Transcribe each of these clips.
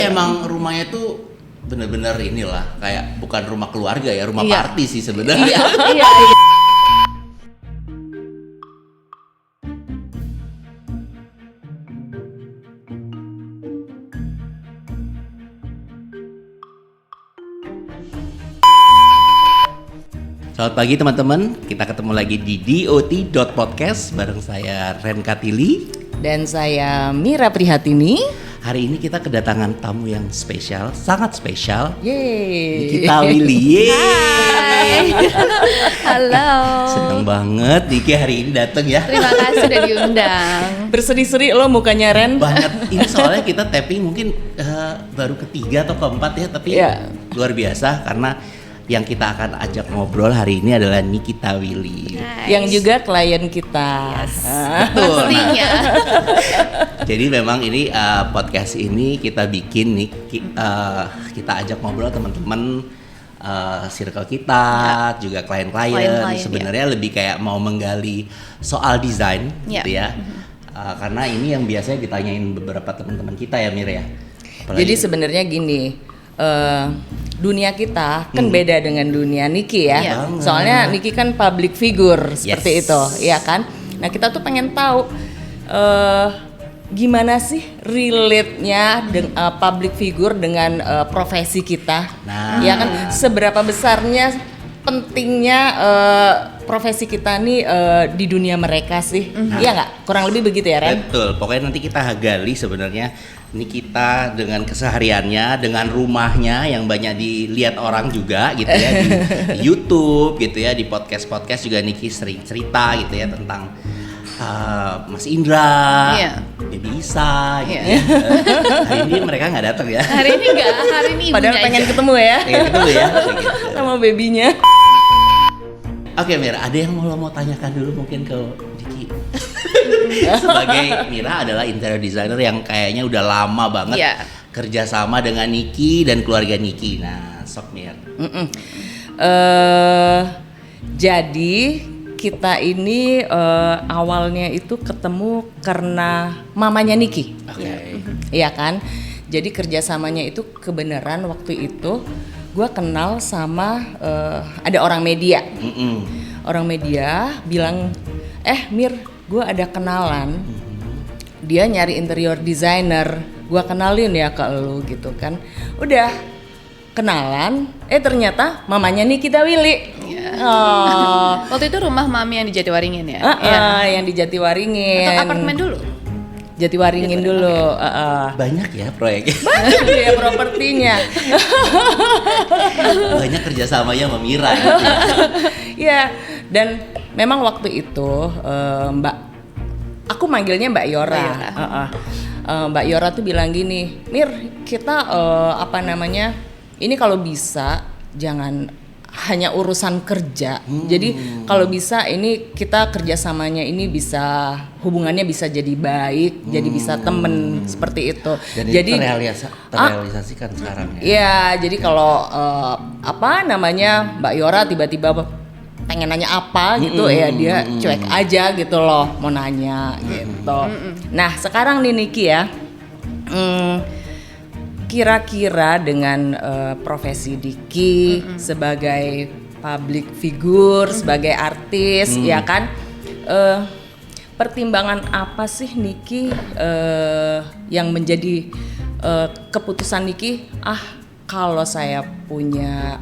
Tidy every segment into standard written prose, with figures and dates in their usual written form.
Emang rumahnya tuh bener-bener inilah kayak bukan rumah keluarga ya, rumah party sih sebenarnya. Iya. Selamat pagi teman-teman, kita ketemu lagi di DOT.podcast bareng saya Ren Katili. Dan saya Mira Prihatini. Hari ini kita kedatangan tamu yang spesial, sangat spesial. Yeay. Nikita Willy. Hai. Halo. Seneng banget Niki hari ini datang ya. Terima kasih udah diundang. Berseri-seri lo mukanya, Ren. Banget. Ini soalnya kita tapping mungkin baru ketiga atau keempat ya, tapi luar biasa karena yang kita akan ajak ngobrol hari ini adalah Nikita Willy. Nice. Yang juga klien kita. Betul. Pastinya. Jadi memang ini podcast ini kita bikin nih kita ajak ngobrol teman-teman circle kita, juga klien-klien. Sebenarnya lebih kayak mau menggali soal desain gitu ya. Karena ini yang biasanya ditanyain beberapa teman-teman kita ya, Mir ya. Apalagi Jadi sebenarnya gini. Dunia kita kan beda dengan dunia Niki ya. Iya. Soalnya Niki kan public figure seperti itu, ya kan? Nah, kita tuh pengen tahu gimana sih relate-nya public figure dengan profesi kita. Nah. Ya kan, seberapa besarnya pentingnya profesi kita nih di dunia mereka sih. Iya nggak? Kurang lebih begitu ya, Ren? Betul, pokoknya nanti kita gali sebenarnya Nikita dengan kesehariannya, dengan rumahnya yang banyak dilihat orang juga gitu ya di YouTube gitu ya, di podcast juga Niki sering cerita gitu ya tentang Mas Indra, Baby Isa gitu ya. Hari ini mereka nggak datang ya. Hari ini enggak, hari ini ibunya Padahal pengen aja. ketemu ya Kayak gitu ya. Kayak gitu. sama babynya. Oke Mira, ada yang mau tanyakan dulu mungkin ke Niki. Sebagai Mira adalah interior designer yang kayaknya udah lama banget kerjasama dengan Niki dan keluarga Niki. Nah, sok Mir. Jadi kita ini awalnya itu ketemu karena mamanya Niki. Oke. Iya kan? Jadi kerjasamanya itu kebenaran waktu itu gue kenal sama ada orang media. Orang media bilang, Mir, gue ada kenalan. Dia nyari interior designer. Gue kenalin ya ke lu gitu kan. Udah kenalan, ternyata mamanya Nikita Willy. Waktu itu rumah mami yang di Jatiwaringin ya? Yang di Jatiwaringin. Atau apartemen dulu? Jatiwaringin dulu. Banyak ya proyeknya. Banyak ya propertinya. Banyak kerjasamanya sama Mira gitu. Ya, dan memang waktu itu aku manggilnya Mbak Yora. Mbak Yora tuh bilang gini, Mir, kita ini kalau bisa jangan hanya urusan kerja. Jadi kalau bisa ini kita kerjasamanya ini bisa hubungannya bisa jadi baik, jadi bisa temen seperti itu. Dan jadi itu terrealisasikan sekarang ya. Iya, jadi kalau Mbak Yora tiba-tiba pengen nanya apa gitu ya dia cuek aja gitu loh mau nanya gitu. Nah sekarang nih Niki ya, kira-kira dengan profesi Niki sebagai public figure, sebagai artis ya kan, pertimbangan apa sih Niki yang menjadi keputusan Niki kalau saya punya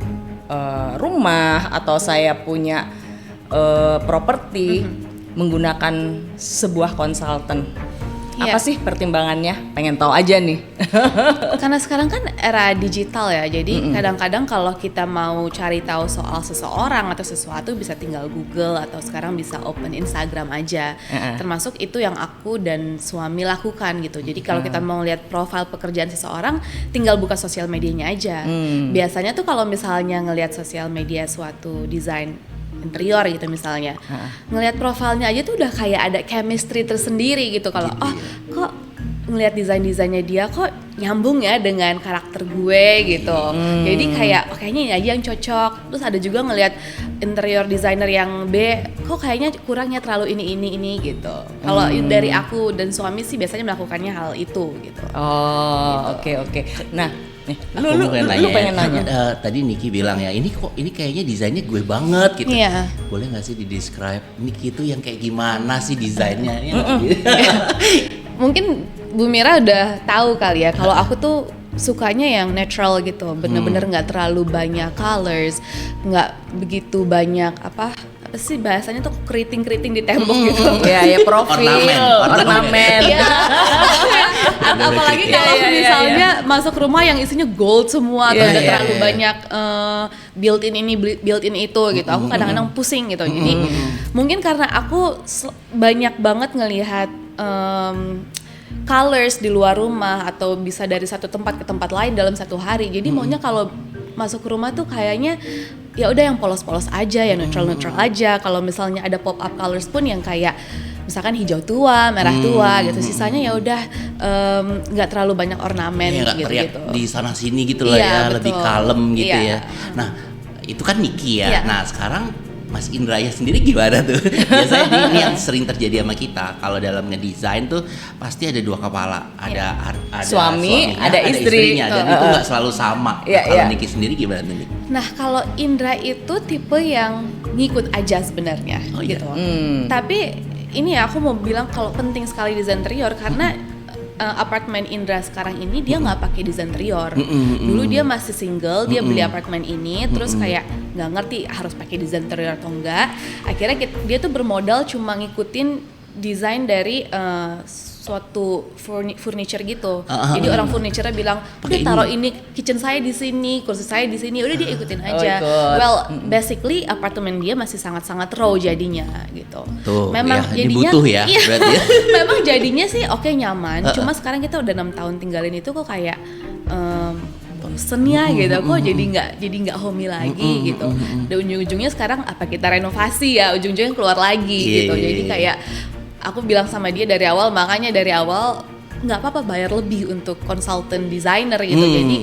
rumah atau saya punya properti menggunakan sebuah konsultan. Apa sih pertimbangannya? Pengen tahu aja nih. Karena sekarang kan era digital ya, jadi kadang-kadang kalau kita mau cari tahu soal seseorang atau sesuatu bisa tinggal Google atau sekarang bisa open Instagram aja. Termasuk itu yang aku dan suami lakukan gitu. Jadi kalau kita mau lihat profil pekerjaan seseorang, tinggal buka sosial medianya aja. Biasanya tuh kalau misalnya ngelihat sosial media suatu desain interior gitu misalnya, ngelihat profilnya aja tuh udah kayak ada chemistry tersendiri gitu. Kalau kok ngelihat desainnya dia kok nyambung ya dengan karakter gue gitu. Jadi kayak kayaknya ini aja yang cocok. Terus ada juga ngelihat interior designer yang B, kok kayaknya kurangnya terlalu ini gitu. Kalau dari aku dan suami sih biasanya melakukannya hal itu gitu. Oh, gitu. oke. Nah, Lu pengen nanya. Tadi Niki bilang ya, ini kayaknya desainnya gue banget gitu. Iya. Boleh nggak sih di describe Niki itu yang kayak gimana sih desainnya? Mungkin Bu Mira udah tahu kali ya, kalau aku tuh sukanya yang natural gitu, bener-bener nggak terlalu banyak colors, nggak begitu banyak apa sih bahasanya tuh keriting di tembok gitu. Ya profil, ornamen. Iya. Apalagi kalau misalnya masuk rumah yang isinya gold semua, atau udah terlalu banyak built-in ini, built-in itu gitu. Aku kadang-kadang pusing gitu. Jadi mungkin karena aku banyak banget ngelihat colors di luar rumah atau bisa dari satu tempat ke tempat lain dalam satu hari. Jadi maunya kalau masuk ke rumah tuh kayaknya ya udah yang polos-polos aja, yang neutral aja. Kalau misalnya ada pop up colors pun yang kayak misalkan hijau tua, merah tua gitu. Sisanya ya udah nggak terlalu banyak ornamen gitu. Di sana sini gitu lah ya, betul. lebih kalem gitu ya. Nah, itu kan Niki ya. Iya. Nah, sekarang Mas Indraya sendiri gimana tuh? Biasanya ini yang sering terjadi sama kita. Kalau dalam ngedesain tuh pasti ada dua kepala, ada suaminya, ada istrinya, dan itu nggak selalu sama. Kalau Niki sendiri gimana tuh, Niki? Nah, kalau Indra itu tipe yang ngikut aja sebenarnya gitu. Tapi ini ya aku mau bilang kalau penting sekali desain interior karena apartemen Indra sekarang ini dia nggak pakai desain interior. Dulu dia masih single, dia beli apartemen ini, terus kayak nggak ngerti harus pakai desain interior atau enggak. Akhirnya dia tuh bermodal cuma ngikutin desain dari suatu furniture gitu. Jadi orang furniture-nya bilang, udah taruh ini kitchen saya di sini, kursi saya di sini, udah dia ikutin aja. Basically apartemen dia masih sangat-sangat raw jadinya gitu. Tuh, memang ya, jadinya butuh ya, berarti ya. Memang jadinya sih oke, nyaman. Cuma sekarang kita udah 6 tahun tinggalin itu kok kayak bosen ya gitu, kok jadi nggak homey lagi gitu. Dan ujung-ujungnya sekarang apa kita renovasi ya, ujung-ujungnya keluar lagi gitu. Jadi kayak aku bilang sama dia dari awal, makanya dari awal nggak apa-apa bayar lebih untuk konsultan designer gitu. Jadi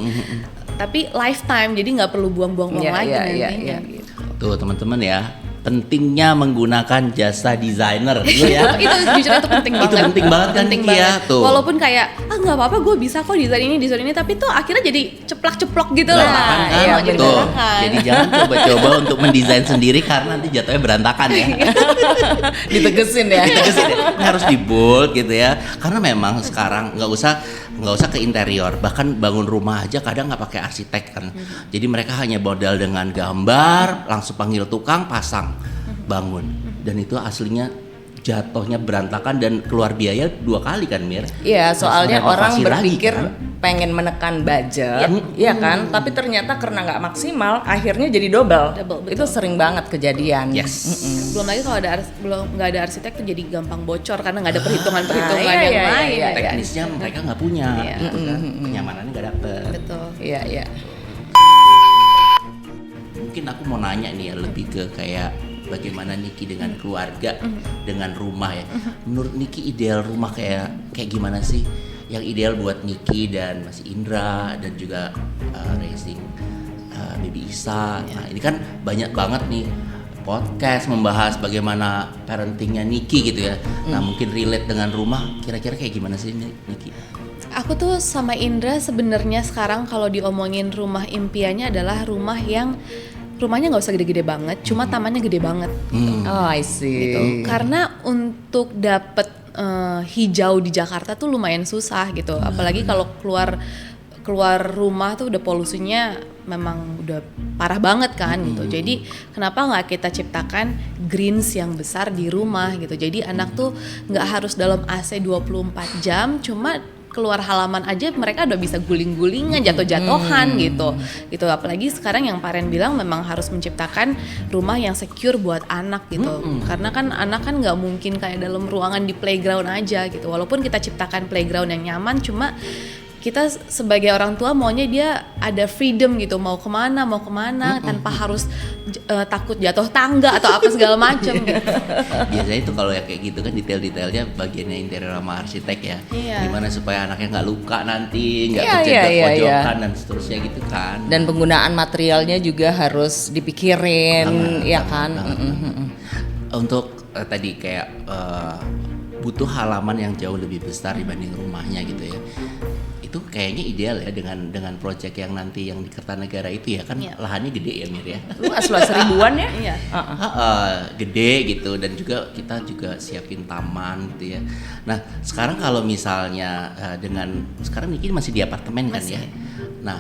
tapi lifetime, jadi nggak perlu buang-buang uang lagi nantinya. Gitu. Tuh teman-teman ya, pentingnya menggunakan jasa desainer ya. Itu jujur itu penting banget. Itu penting banget kan ya tuh. Walaupun kayak nggak apa-apa gue bisa kok desain ini, tapi tuh akhirnya jadi ceplak-ceplok gitu loh. Jadi berantakan. Jadi jangan coba-coba untuk mendesain sendiri karena nanti jatuhnya berantakan ya. Ditegesin ya. Ini harus di bold gitu ya. Karena memang sekarang nggak usah ke interior, bahkan bangun rumah aja kadang nggak pakai arsitek kan. Jadi mereka hanya modal dengan gambar, langsung panggil tukang, pasang, bangun. Dan itu aslinya jatuhnya berantakan dan keluar biaya 2 kali kan, Mir? Iya, soalnya orang berpikir lagi, kan? pengen menekan budget, ya kan? Tapi ternyata karena nggak maksimal, akhirnya jadi double. Itu sering banget kejadian. Yes. Belum lagi kalau nggak ada arsitek tuh jadi gampang bocor karena nggak ada perhitungan yang lain. Teknisnya mereka nggak punya, kenyamanannya nggak dapet. Betul. Iya. Mungkin aku mau nanya nih ya, lebih ke kayak bagaimana Niki dengan keluarga, dengan rumah ya. Menurut Niki ideal rumah kayak gimana sih? Yang ideal buat Niki dan Mas Indra dan juga Racing Baby Isa. Nah ini kan banyak banget nih podcast membahas bagaimana parentingnya Niki gitu ya. Nah mungkin relate dengan rumah, kira-kira kayak gimana sih Niki? Aku tuh sama Indra sebenarnya sekarang kalau diomongin rumah impiannya adalah rumahnya nggak usah gede-gede banget, cuma tamannya gede banget. Oh, I see. Gitu. Karena untuk dapet hijau di Jakarta tuh lumayan susah gitu. Apalagi kalau keluar rumah tuh udah polusinya memang udah parah banget kan gitu. Jadi kenapa nggak kita ciptakan greens yang besar di rumah gitu. Jadi anak tuh nggak harus dalam AC 24 jam, cuma keluar halaman aja mereka udah bisa guling-gulingan, jatuh-jatuhan gitu. Apalagi sekarang yang Paren bilang memang harus menciptakan rumah yang secure buat anak gitu. Karena kan anak kan nggak mungkin kayak dalam ruangan di playground aja gitu. Walaupun kita ciptakan playground yang nyaman, cuma kita sebagai orang tua maunya dia ada freedom gitu, mau kemana tanpa harus takut jatuh tangga atau apa segala macam gitu. Biasanya itu kalau ya kayak gitu kan detail-detailnya bagiannya interior sama arsitek ya. Gimana supaya anaknya nggak luka nanti, nggak kejebak pojokan dan seterusnya gitu kan. Dan penggunaan materialnya juga harus dipikirin, kan. Untuk tadi kayak butuh halaman yang jauh lebih besar dibanding rumahnya gitu ya. Itu kayaknya ideal ya dengan proyek yang nanti yang di Kertanegara itu ya kan lahannya gede ya Mir ya. Luas 1000-an ya. Iya. Gede gitu dan juga kita juga siapin taman gitu ya. Nah sekarang kalau misalnya dengan sekarang Niki masih di apartemen kan ya. Nah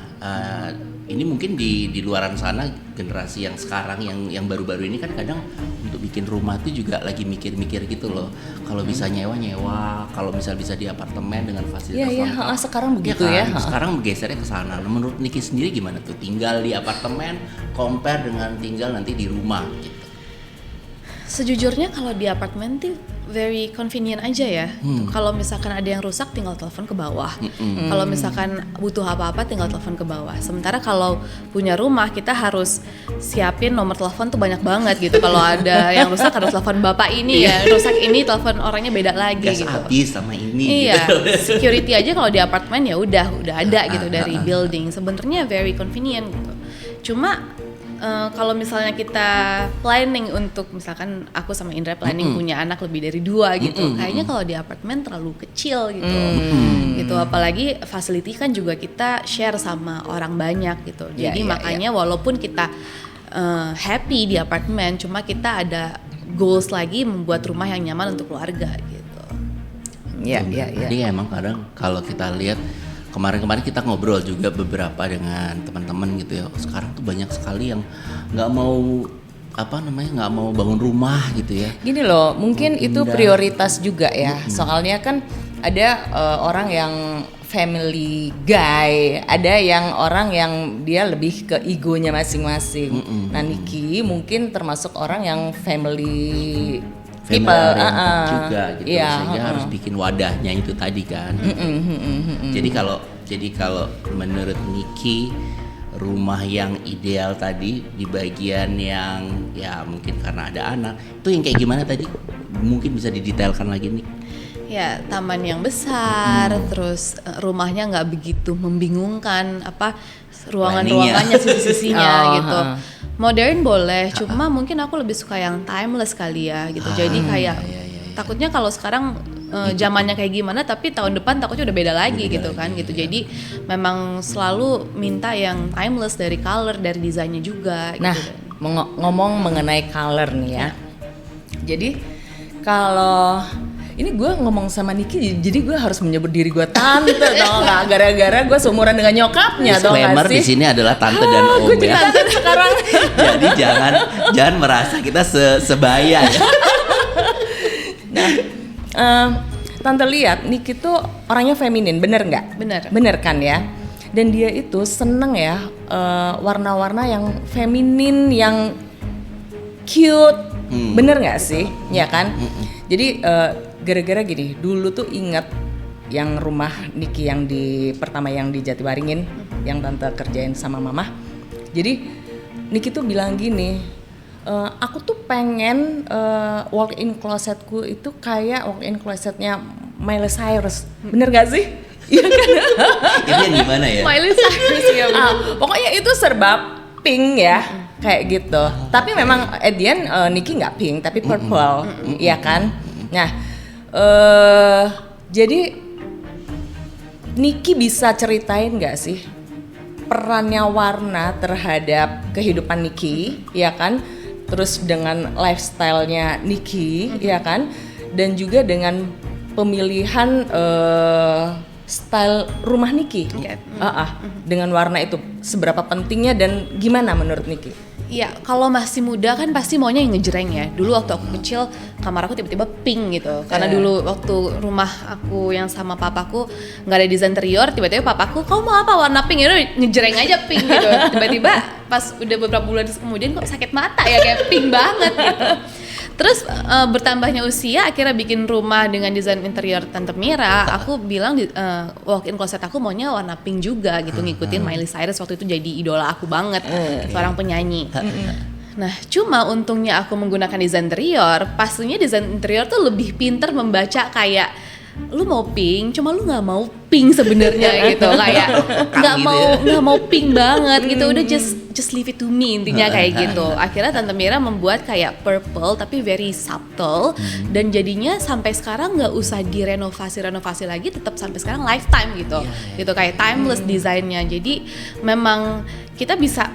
ini mungkin di luaran sana generasi yang sekarang yang baru-baru ini kan kadang untuk bikin rumah tuh juga lagi mikir-mikir gitu loh. Kalau bisa nyewa, kalau misal bisa di apartemen dengan fasilitas lengkap. Sekarang begitu ya. Sekarang bergesernya ke sana. Nah, menurut Niki sendiri gimana tuh tinggal di apartemen compare dengan tinggal nanti di rumah gitu? Sejujurnya kalau di apartemen tuh very convenient aja ya. Kalau misalkan ada yang rusak tinggal telepon ke bawah. Kalau misalkan butuh apa-apa tinggal telepon ke bawah. Sementara kalau punya rumah kita harus siapin nomor telepon tuh banyak banget gitu. Kalau ada yang rusak harus telepon bapak ini ya, rusak ini telepon orangnya beda lagi gas gitu. habis sama ini. Iya, gitu. security aja kalau di apartemen ya udah ada gitu dari building. Sebenarnya very convenient gitu. Cuma kalau misalnya kita planning untuk misalkan aku sama Indra planning punya anak lebih dari 2 gitu, kayaknya kalau di apartemen terlalu kecil gitu, gitu. Apalagi facility kan juga kita share sama orang banyak gitu. Jadi makanya walaupun kita happy di apartemen, cuma kita ada goals lagi membuat rumah yang nyaman untuk keluarga gitu. Jadi emang kadang kalau kita lihat kemarin kita ngobrol juga beberapa dengan teman-teman gitu ya. Sekarang tuh banyak sekali yang nggak mau bangun rumah gitu ya. Gini loh, mungkin itu prioritas juga ya. Soalnya kan ada orang yang family guy, ada yang orang yang dia lebih ke egonya masing-masing. Nah Niki mungkin termasuk orang yang family juga gitu, sehingga harus bikin wadahnya itu tadi kan. Jadi kalau menurut Niki rumah yang ideal tadi di bagian yang ya mungkin karena ada anak itu yang kayak gimana tadi? Mungkin bisa didetailkan lagi nih. Ya taman yang besar, terus rumahnya nggak begitu membingungkan, ruangan-ruangannya sisi-sisinya gitu. Modern boleh, cuma mungkin aku lebih suka yang timeless kali ya gitu. Jadi kayak takutnya kalau sekarang zamannya kayak gimana, tapi tahun depan takutnya udah beda lagi gitu kan gitu. Jadi memang selalu minta yang timeless dari color, dari desainnya juga. Nah, gitu. ngomong mengenai color nih ya. Jadi kalau ini gue ngomong sama Niki, jadi gue harus menyebut diri gue tante, tau nggak? Gara-gara gue seumuran dengan nyokapnya, tau nggak sih? Disclaimer di sini adalah tante dan om gue ya. Tante sekarang. Jadi jangan merasa kita sebaya ya. Nah, tante lihat Niki tuh orangnya feminin, bener nggak? Bener kan ya? Dan dia itu seneng ya warna-warna yang feminin, yang cute, bener nggak sih? Ya kan? Jadi gara-gara gini, dulu tuh ingat yang rumah Niki yang pertama yang di Jatiwaringin, yang tante kerjain sama mama. Jadi Niki tuh bilang gini, aku tuh pengen walk-in closetku itu kayak walk-in closetnya Miley Cyrus, bener gak sih? Iya kan? Ini yang gimana ya? Miley Cyrus ya. Pokoknya itu serba pink ya, kayak gitu. Tapi memang at the end Niki nggak pink, tapi purple, iya kan? Nah, jadi Niki bisa ceritain nggak sih perannya warna terhadap kehidupan Niki, ya kan? Terus dengan lifestyle-nya Niki, ya kan? Dan juga dengan pemilihan style rumah Niki, dengan warna itu seberapa pentingnya dan gimana menurut Niki? Iya, kalau masih muda kan pasti maunya yang ngejreng ya. Dulu waktu aku kecil, kamar aku tiba-tiba pink gitu. Karena dulu waktu rumah aku yang sama papaku nggak ada desain interior, tiba-tiba papaku, "Kamu mau apa warna pink?" Ya udah ngejreng aja pink gitu. Tiba-tiba pas udah beberapa bulan kemudian kok sakit mata ya, kayak pink banget gitu. Terus bertambahnya usia akhirnya bikin rumah dengan desain interior Tante Mira. Aku bilang walk-in closet aku maunya warna pink juga gitu, ngikutin Miley Cyrus waktu itu jadi idola aku banget, seorang penyanyi. Nah, cuma untungnya aku menggunakan desain interior, pastinya desain interior tuh lebih pintar membaca kayak lu mau pink, cuma lu nggak mau pink sebenarnya gitu, kayak nggak mau pink banget gitu, udah just leave it to me intinya kayak gitu. Akhirnya Tante Mira membuat kayak purple tapi very subtle dan jadinya sampai sekarang nggak usah direnovasi lagi, tetap sampai sekarang lifetime gitu, gitu kayak timeless desainnya. Jadi memang kita bisa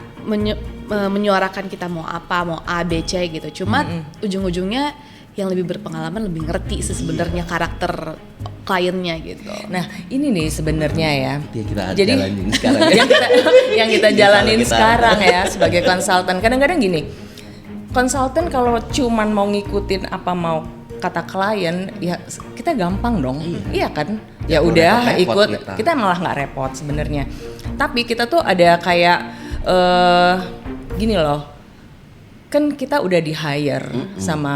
menyuarakan kita mau apa, mau A, B, C gitu. Cuma ujung-ujungnya yang lebih berpengalaman lebih ngerti sih sebenarnya karakter kliennya gitu. Nah ini nih sebenarnya ya. Kita Jadi jalanin sekarang ya. yang kita jalanin sekarang ya sebagai konsultan. Kadang-kadang gini, konsultan kalau cuman mau ngikutin apa mau kata klien, ya kita gampang dong, iya kan? Ya udah ikut, kita malah nggak repot sebenarnya. Tapi kita tuh ada kayak gini loh, kan kita udah di hire sama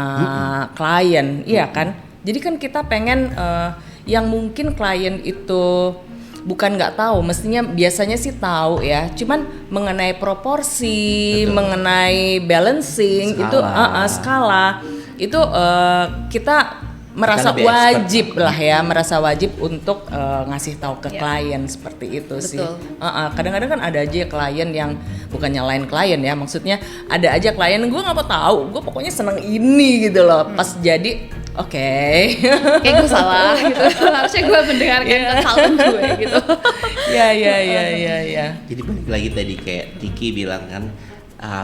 klien, iya kan? Jadi kan kita pengen yang mungkin klien itu bukan nggak tahu, mestinya biasanya sih tahu ya. Cuman mengenai proporsi, mengenai balancing skala itu kita merasa wajib lah ya, merasa wajib untuk ngasih tahu ke klien seperti itu. Betul. Sih. Kadang-kadang kan ada aja klien yang bukan nyalain klien ya, maksudnya ada aja klien gue nggak mau tahu, gue pokoknya seneng ini gitu loh. Pas jadi kayak gue salah gitu. Harusnya gue mendengarkan konsultan gue gitu. Ya. Jadi balik lagi tadi kayak Kiki bilang kan,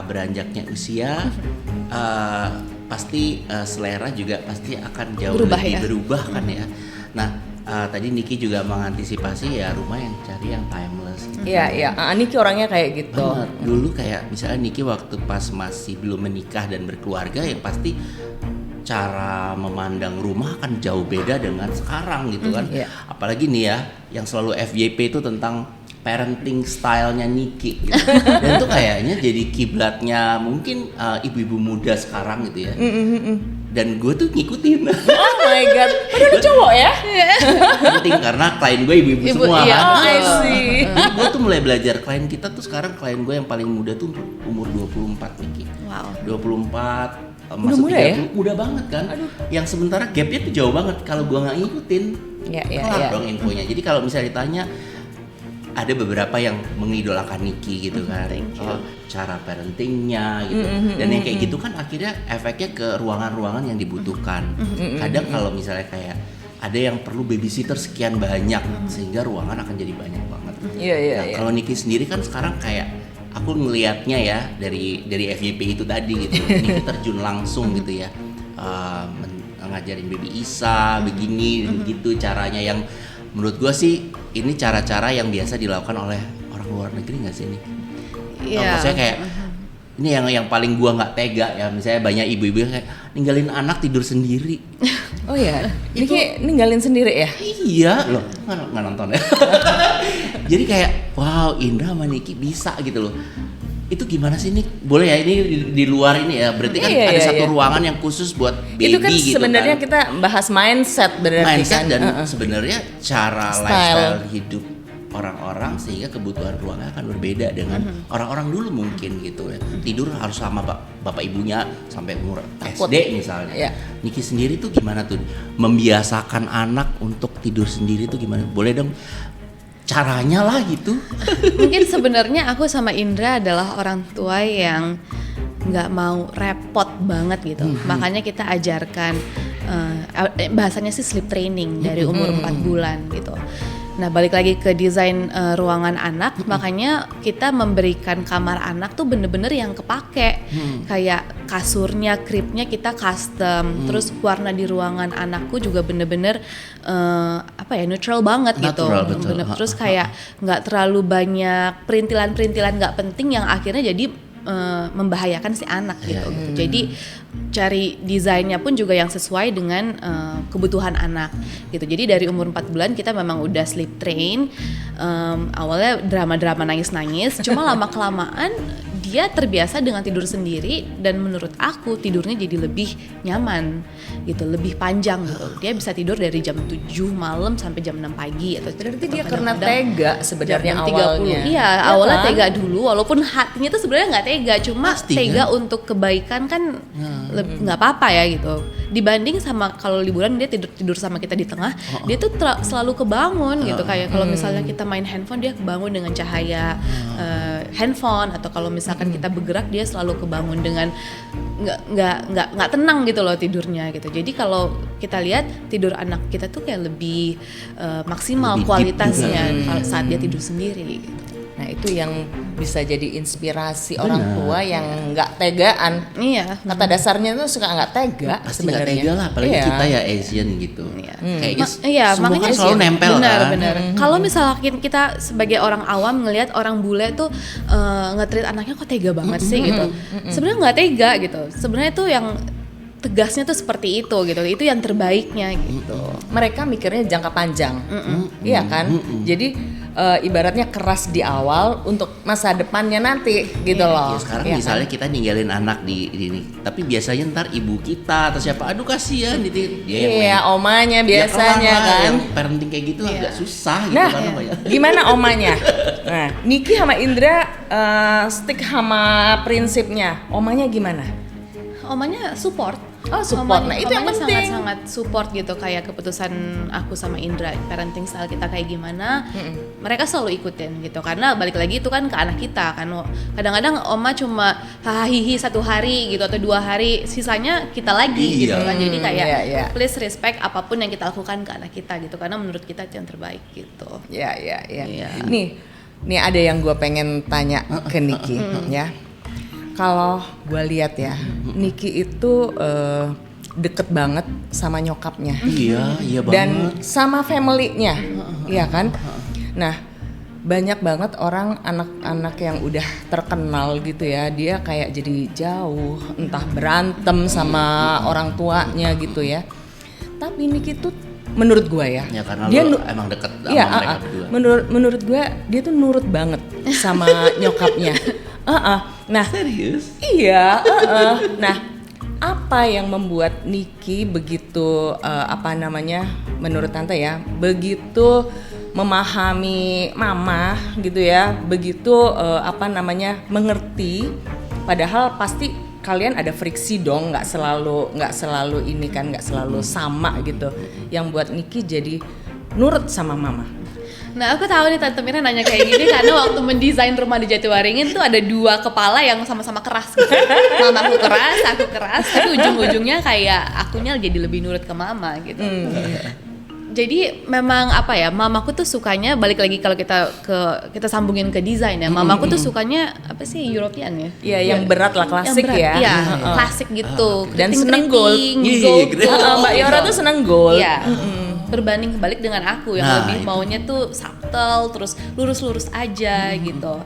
beranjaknya usia pasti selera juga pasti akan jauh lebih berubah kan ya. Nah tadi Niki juga mengantisipasi ya rumah yang cari yang timeless. Iya. Niki orangnya kayak gitu. Dulu kayak misalnya Niki waktu pas masih belum menikah dan berkeluarga ya pasti cara memandang rumah akan jauh beda dengan sekarang gitu kan. Apalagi nih ya yang selalu FYP itu tentang parenting stylenya Niki gitu. Dan itu kayaknya jadi kiblatnya mungkin ibu-ibu muda sekarang gitu ya. Dan gue tuh ngikutin. Oh my god, padahal cowok ya? Ngikutin karena klien gue ibu-ibu semua kan. I see. Gue tuh mulai belajar klien kita tuh sekarang klien gue yang paling muda tuh umur 24 Niki. Wow. 24 masuk 30 ya? Muda banget kan. Aduh. Yang sementara gapnya tuh jauh banget kalau gue nggak ngikutin. Kelar dong infonya. Jadi kalau misalnya ditanya, ada beberapa yang mengidolakan Niki gitu kan, cara parentingnya gitu, dan yang kayak gitu kan akhirnya efeknya ke ruangan-ruangan yang dibutuhkan. Kadang kalau misalnya kayak ada yang perlu babysitter sekian banyak, sehingga ruangan akan jadi banyak banget. Nah, kalau Niki sendiri kan sekarang kayak aku ngelihatnya ya dari FYP itu tadi gitu, Niki terjun langsung gitu ya, ngajarin baby Isa begini gitu caranya yang menurut gue sih ini cara-cara yang biasa dilakukan oleh orang luar negeri nggak sih ini? Maksudnya kayak ini yang paling gue nggak tega ya, misalnya banyak ibu-ibu yang kayak ninggalin anak tidur sendiri. Oh ya, ini ninggalin sendiri ya? Iya, loh nggak nonton ya. Jadi kayak wow Indra sama Niki bisa gitu loh. Itu gimana sih Nik? Boleh ya ini di luar ini ya, berarti kan ada satu ruangan yang khusus buat baby itu kan gitu sebenarnya kan. Kita bahas mindset berarti kan. Dan sebenarnya cara lifestyle hidup orang-orang sehingga kebutuhan ruangnya akan berbeda dengan orang-orang dulu mungkin gitu ya. Tidur harus sama bapak ibunya sampai umur SD misalnya. Niki sendiri tuh gimana tuh membiasakan anak untuk tidur sendiri tuh gimana? Boleh dong caranya lah gitu. Mungkin sebenarnya aku sama Indra adalah orang tua yang nggak mau repot banget gitu. Makanya kita ajarkan bahasanya sih sleep training dari umur 4 bulan gitu. Nah balik lagi ke desain ruangan anak, makanya kita memberikan kamar anak tuh bener-bener yang kepake. Kayak kasurnya, cribnya kita custom, terus warna di ruangan anakku juga bener-bener neutral banget gitu. Bener. Terus kayak nggak terlalu banyak perintilan-perintilan nggak penting yang akhirnya jadi membahayakan si anak gitu. Jadi cari desainnya pun juga yang sesuai dengan kebutuhan anak gitu. Jadi dari umur 4 bulan kita memang udah sleep train. Awalnya drama-drama nangis-nangis, cuma lama-kelamaan dia terbiasa dengan tidur sendiri dan menurut aku tidurnya jadi lebih nyaman gitu, lebih panjang gitu. Dia bisa tidur dari jam 7 malam sampai jam 6 pagi atau berarti dia karena tega sebenarnya jam 30. awalnya. Iya, awalnya tega dulu walaupun hatinya tuh sebenarnya nggak tega, cuma Pasti, tega kan? untuk kebaikan kan nggak apa-apa ya gitu. Dibanding sama kalau liburan dia tidur sama kita di tengah, dia tuh selalu kebangun gitu, kayak kalau misalnya kita main handphone dia kebangun dengan cahaya handphone, atau kalau misalkan kita bergerak dia selalu kebangun dengan nggak tenang gitu loh tidurnya gitu. Jadi kalau kita lihat tidur anak kita tuh kayak lebih maksimal lebih kualitasnya saat dia tidur sendiri gitu. Nah itu yang bisa jadi inspirasi orang tua yang nggak tegaan. Iya. Kata dasarnya tuh suka nggak tega Pasti nggak sebenarnya. tega lah, apalagi kita ya Asian gitu. Kayaknya semua kan selalu nempel benar. Kalau misalkan kita sebagai orang awam ngelihat orang bule tuh nge-treat anaknya kok tega banget sih gitu. Sebenarnya nggak tega gitu. Sebenarnya tuh yang tegasnya tuh seperti itu gitu. Itu yang terbaiknya gitu. Mereka mikirnya jangka panjang, iya kan? Jadi ibaratnya keras di awal untuk masa depannya nanti gitu loh. Ya, sekarang ya misalnya kan? kita ninggalin anak di ini, tapi biasanya ntar ibu kita atau siapa, aduh kasihan gitu. Dia yang Iya, omanya biasanya kelar lah, kan. yang parenting kayak gitu agak susah gitu Nah, kan namanya. gimana omanya? Nah, Niki sama Indra stick sama prinsipnya. Omanya gimana? Omanya support. Oh, support. Nah, itu yang omanya penting. sangat-sangat support gitu, kayak keputusan aku sama Indra parenting style kita kayak gimana. Mereka selalu ikutin gitu, karena balik lagi itu kan ke anak kita kan. Kadang-kadang oma cuma hahihi 1 hari gitu atau 2 hari, sisanya kita lagi gitu kan. Jadi kayak please respect apapun yang kita lakukan ke anak kita gitu, karena menurut kita itu yang terbaik gitu. Iya. Nih ada yang gue pengen tanya ke Niki ya. Kalau gue lihat ya, Niki itu deket banget sama nyokapnya. Iya banget. Dan sama family-nya, iya kan? Nah, banyak banget orang anak-anak yang udah terkenal gitu ya, dia kayak jadi jauh, entah berantem sama orang tuanya gitu ya. Tapi Niki tuh menurut gue ya, karena dia emang deket sama mereka berdua. Menurut gue dia tuh nurut banget sama nyokapnya. Nah, serius? Iya. Nah, apa yang membuat Niki begitu menurut tante ya, begitu memahami mama gitu ya, begitu mengerti, padahal pasti kalian ada friksi dong, nggak selalu ini kan, nggak selalu sama gitu, yang buat Niki jadi nurut sama mama. Nah, aku tahu nih Tante Mira nanya kayak gini karena waktu mendesain rumah di Jatiwaringin tuh ada 2 kepala yang sama-sama keras gitu. Mamaku keras, aku keras, tapi ujung-ujungnya kayak akunya jadi lebih nurut ke mama gitu. Jadi memang mamaku tuh sukanya, balik lagi kalau kita sambungin ke desain ya, mamaku tuh sukanya European ya? Iya, yang berat lah, klasik ya. Iya, klasik gitu. Dan seneng gold. Mbak Yora tuh seneng gold. Iya. Berbanding kebalik dengan aku yang lebih maunya tuh subtle, terus lurus-lurus aja gitu.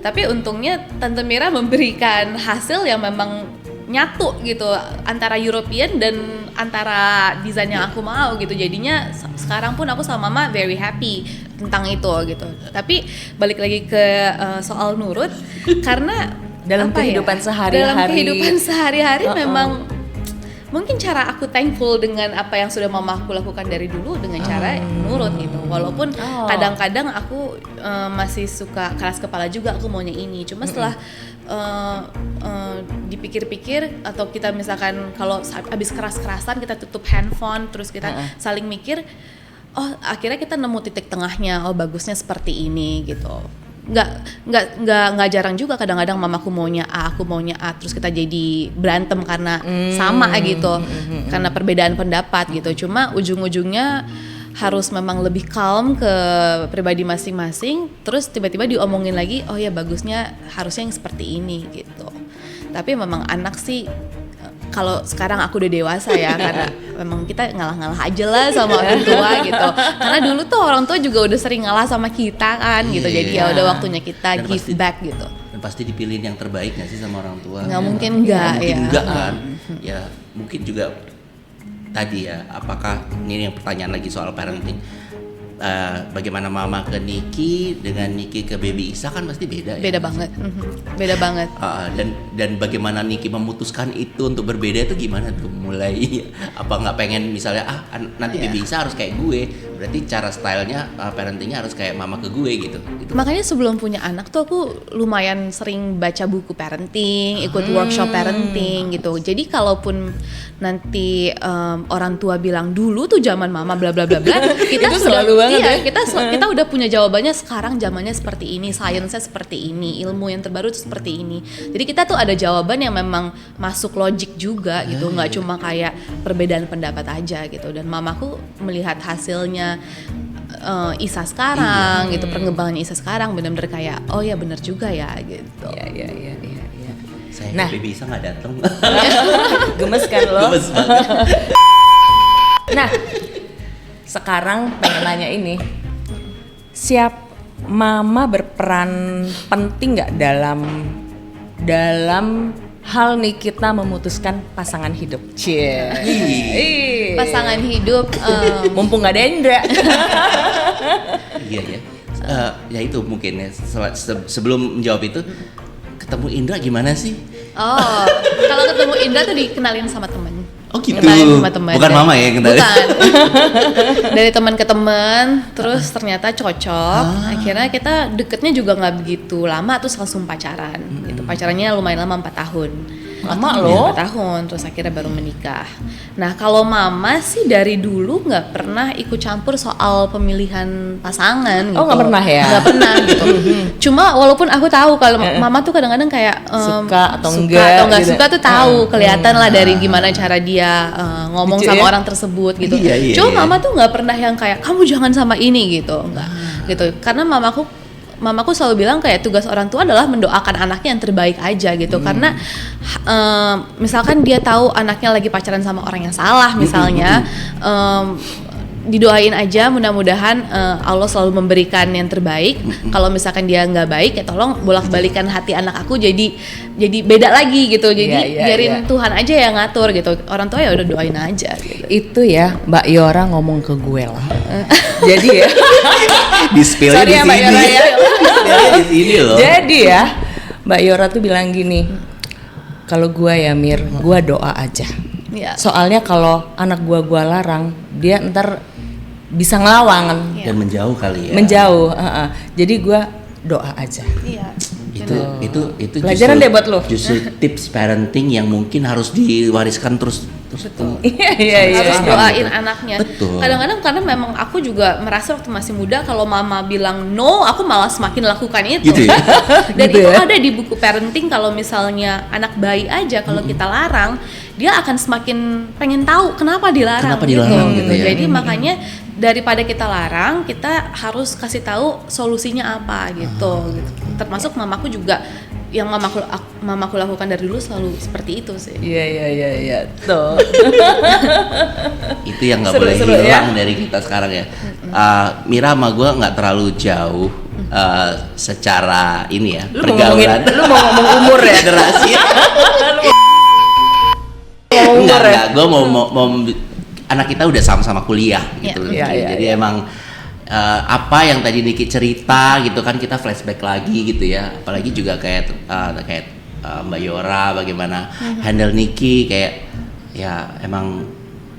Tapi untungnya Tante Mira memberikan hasil yang memang nyatu gitu antara European dan antara desain yang aku mau gitu. Jadinya sekarang pun aku sama mama very happy tentang itu gitu. Tapi balik lagi ke soal nurut, karena dalam kehidupan sehari-hari memang mungkin cara aku thankful dengan apa yang sudah mama aku lakukan dari dulu dengan cara nurut gitu. Walaupun kadang-kadang aku masih suka keras kepala juga, aku maunya ini. Cuma setelah dipikir-pikir, atau kita misalkan kalau habis keras-kerasan kita tutup handphone, terus kita saling mikir, akhirnya kita nemu titik tengahnya, bagusnya seperti ini gitu. Nggak jarang juga kadang-kadang mamaku maunya A, aku maunya A, terus kita jadi berantem karena sama gitu, karena perbedaan pendapat gitu. Cuma ujung-ujungnya harus memang lebih calm ke pribadi masing-masing, terus tiba-tiba diomongin lagi, oh ya bagusnya harusnya yang seperti ini gitu. Tapi memang anak sih, kalau sekarang aku udah dewasa ya, karena memang kita ngalah-ngalah aja lah sama orang tua gitu. Karena dulu tuh orang tua juga udah sering ngalah sama kita kan gitu. Jadi ya udah waktunya kita dan give back gitu. Dan pasti dipilihin yang terbaik nggak sih sama orang tua? Nggak mungkin nggak ya. Enggak kan? Ya mungkin juga tadi ya. Apakah ini yang pertanyaan lagi soal parenting? bagaimana mama ke Niki dengan Niki ke Baby Isa kan pasti beda ya. Beda banget. Beda banget. Dan bagaimana Niki memutuskan itu untuk berbeda itu gimana tuh? Mulai apa nggak pengen misalnya nanti Baby Isa harus kayak gue, berarti cara stylenya parentingnya harus kayak mama ke gue gitu. Makanya sebelum punya anak tuh aku lumayan sering baca buku parenting, ikut workshop parenting gitu. Jadi kalaupun nanti orang tua bilang dulu tuh zaman mama bla bla bla bla, kita itu sudah selalu banget ya. kita udah punya jawabannya. Sekarang zamannya seperti ini, sainsnya seperti ini, ilmu yang terbaru itu seperti ini. Jadi kita tuh ada jawaban yang memang masuk logik juga gitu, nggak cuma kayak perbedaan pendapat aja gitu. Dan mamaku melihat hasilnya Isa sekarang gitu, perkembangan Isa sekarang benar-benar kayak oh ya benar juga ya gitu. Iya. Saya Baby Isa nggak datang. Gemes kan lo? Gemes banget. Nah, sekarang pengen nanya ini, mama berperan penting nggak dalam hal nih kita memutuskan pasangan hidup? Pasangan hidup. Mumpung nggak ada Indra. Iya ya. Ya itu mungkin ya. Sebelum menjawab itu, ketemu Indra gimana sih? Oh, kalau ketemu Indra tuh dikenalin sama temen. Oh gitu. Sama temen. Bukan mama ya yang kenalin. Bukan. Dari teman ke teman, terus ternyata cocok. Akhirnya kita deketnya juga nggak begitu lama, terus langsung pacaran. Gitu. Pacarannya lumayan lama 4 tahun. Lama loh. 4 tahun, terus akhirnya baru menikah. Nah kalau mama sih dari dulu nggak pernah ikut campur soal pemilihan pasangan. Oh nggak pernah ya? Nggak pernah gitu. Cuma walaupun aku tahu kalau mama tuh kadang-kadang kayak suka atau enggak gitu. Suka tuh tahu, kelihatan lah dari gimana cara dia ngomong Gitu sama ya? orang tersebut gitu. Iya. Cuma mama tuh nggak pernah yang kayak kamu jangan sama ini gitu, enggak gitu. Karena mamaku selalu bilang kayak tugas orang tua adalah mendoakan anaknya yang terbaik aja gitu. Karena misalkan dia tahu anaknya lagi pacaran sama orang yang salah misalnya, didoain aja mudah-mudahan Allah selalu memberikan yang terbaik. Kalau misalkan dia nggak baik ya tolong bolak-balikan hati anak aku jadi beda lagi gitu. Jadi biarin Tuhan aja yang ngatur gitu. Orang tua ya udah doain aja gitu. Itu ya Mbak Yora ngomong ke gue lah. Jadi ya Di-spill-nya di sorry ya Mbak sini. Yora ya. Di-spill-nya di sini loh. Jadi ya Mbak Yora tuh bilang gini, kalau gue ya Mir, gue doa aja. Ya. Soalnya kalau anak gue larang, dia ntar bisa ngelawan kan. Dan menjauh kali ya. Menjauh. Jadi gue doa aja. Iya. Itu Pelajaran justru, deh buat lo. Justru tips parenting yang mungkin harus diwariskan terus. Iya. Harus doain anaknya. Betul. Kadang-kadang karena memang aku juga merasa waktu masih muda kalau mama bilang no, aku malah semakin lakukan itu. Gitu ya? Dan Gitu itu ya? ada di buku parenting kalau misalnya anak bayi aja kalau kita larang, dia akan semakin pengen tahu kenapa dilarang. Kenapa dilarang gitu ya? Jadi makanya daripada kita larang, kita harus kasih tahu solusinya apa gitu. Termasuk mamaku juga yang mamaku lakukan dari dulu selalu seperti itu sih. Iya. Tuh. Itu yang nggak Seru, boleh seru, hilang dari kita sekarang ya. Mira sama gue nggak terlalu jauh secara ini ya pergaulan. Lu mau ngomong umur ya? Generasi. Enggak. Gue mau anak kita udah sama-sama kuliah gitu. Iya. Jadi emang apa yang tadi Niki cerita gitu kan kita flashback lagi gitu ya. Apalagi juga kayak Mbak Yora bagaimana handle Niki kayak ya emang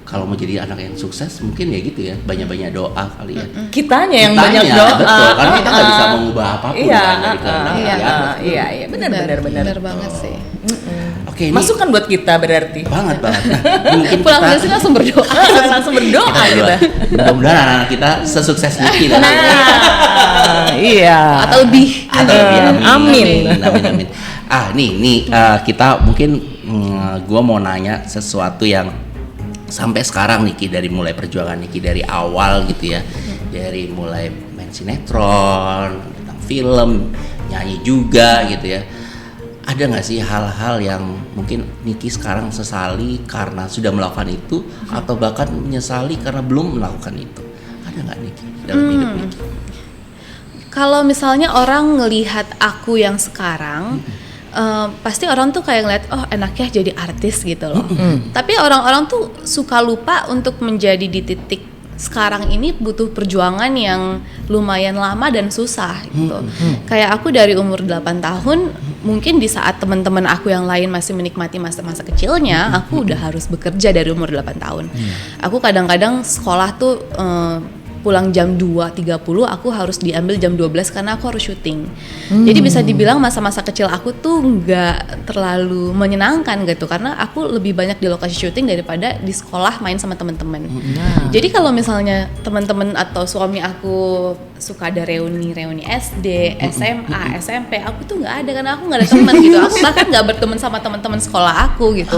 kalau mau jadi anak yang sukses mungkin ya gitu ya banyak-banyak doa kali ya. Kitanya yang banyak doa. Betul, karena kita nggak bisa mengubah apapun kan dari kehendak Allah. Iya, benar banget sih. Oke, ini Masukan buat kita berarti. banget. Nah, mungkin Pulang kita dari sini langsung berdoa. Langsung berdoa kita. mudah-mudahan anak-anak kita sesukses Niki dan Iya. Atau lebih. Amin. Nih kita mungkin gue mau nanya sesuatu yang sampai sekarang Niki dari mulai perjuangan Niki dari awal gitu ya, dari mulai main sinetron, tentang film, nyanyi juga gitu ya. Ada nggak sih hal-hal yang mungkin Niki sekarang sesali karena sudah melakukan itu atau bahkan menyesali karena belum melakukan itu? Ada nggak Niki dalam hidup Niki? Kalau misalnya orang ngelihat aku yang sekarang, pasti orang tuh kayak ngeliat, oh enaknya jadi artis gitu loh. Tapi orang-orang tuh suka lupa untuk menjadi di titik sekarang ini butuh perjuangan yang lumayan lama dan susah gitu. Kayak aku dari umur 8 tahun, mungkin di saat teman-teman aku yang lain masih menikmati masa-masa kecilnya, aku udah harus bekerja dari umur 8 tahun. Aku kadang-kadang sekolah tuh pulang jam 2.30, aku harus diambil jam 12 karena aku harus syuting. Jadi bisa dibilang masa-masa kecil aku tuh nggak terlalu menyenangkan gitu, karena aku lebih banyak di lokasi syuting daripada di sekolah main sama teman-teman. Jadi kalau misalnya teman-teman atau suami aku suka ada reuni SD, SMA, SMP, aku tuh nggak ada karena aku nggak ada teman gitu. Aku bahkan nggak berteman sama teman-teman sekolah aku gitu.